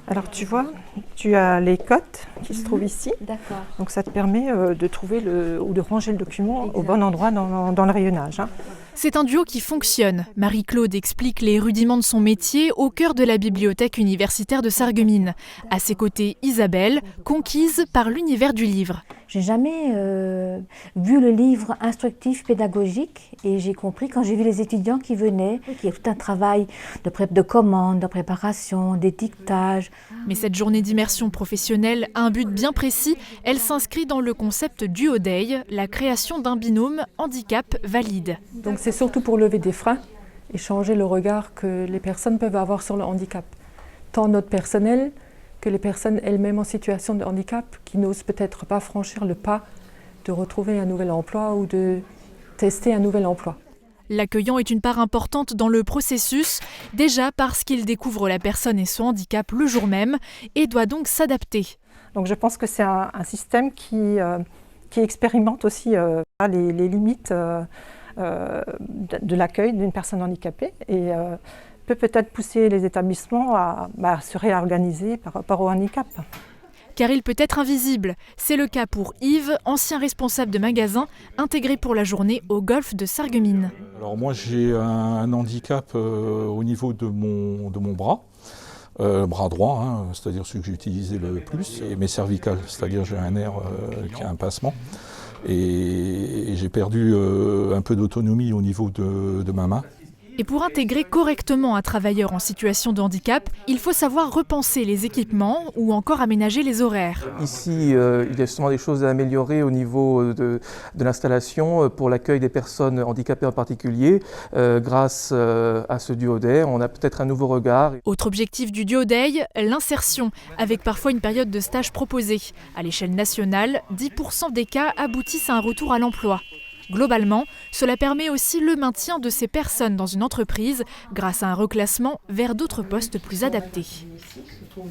Alors tu vois, tu as les cotes qui se trouvent ici. D'accord. Donc ça te permet de trouver ou de ranger le document au bon endroit dans le rayonnage. C'est un duo qui fonctionne. Marie-Claude explique les rudiments de son métier au cœur de la bibliothèque universitaire de Sarreguemines. À ses côtés, Isabelle, conquise par l'univers du livre. J'ai jamais vu le livre instructif pédagogique et j'ai compris quand j'ai vu les étudiants qui venaient qu'il y a tout un travail de commande, de préparation, d'étiquetage. Mais cette journée d'immersion professionnelle a un but bien précis. Elle s'inscrit dans le concept Duo Day, la création d'un binôme handicap-valide. Donc c'est surtout pour lever des freins et changer le regard que les personnes peuvent avoir sur le handicap. Tant notre personnel que les personnes elles-mêmes en situation de handicap qui n'osent peut-être pas franchir le pas de retrouver un nouvel emploi ou de tester un nouvel emploi. L'accueillant est une part importante dans le processus, déjà parce qu'il découvre la personne et son handicap le jour même et doit donc s'adapter. Donc je pense que c'est un système qui expérimente aussi les limites de l'accueil d'une personne handicapée et peut-être pousser les établissements à se réorganiser par rapport au handicap. Car il peut être invisible. C'est le cas pour Yves, ancien responsable de magasin, intégré pour la journée au golf de Sarreguemines. Alors moi j'ai un handicap au niveau de mon bras. Bras droit, hein, c'est-à-dire celui que j'ai utilisé le plus, et mes cervicales, c'est-à-dire j'ai un nerf qui a un passement. Et j'ai perdu un peu d'autonomie au niveau de ma main. Et pour intégrer correctement un travailleur en situation de handicap, il faut savoir repenser les équipements ou encore aménager les horaires. Ici, il y a justement des choses à améliorer au niveau de l'installation pour l'accueil des personnes handicapées en particulier. Grâce à ce Duo Day, on a peut-être un nouveau regard. Autre objectif du Duo Day, l'insertion, avec parfois une période de stage proposée. À l'échelle nationale, 10% des cas aboutissent à un retour à l'emploi. Globalement, cela permet aussi le maintien de ces personnes dans une entreprise grâce à un reclassement vers d'autres postes plus adaptés. D'accord.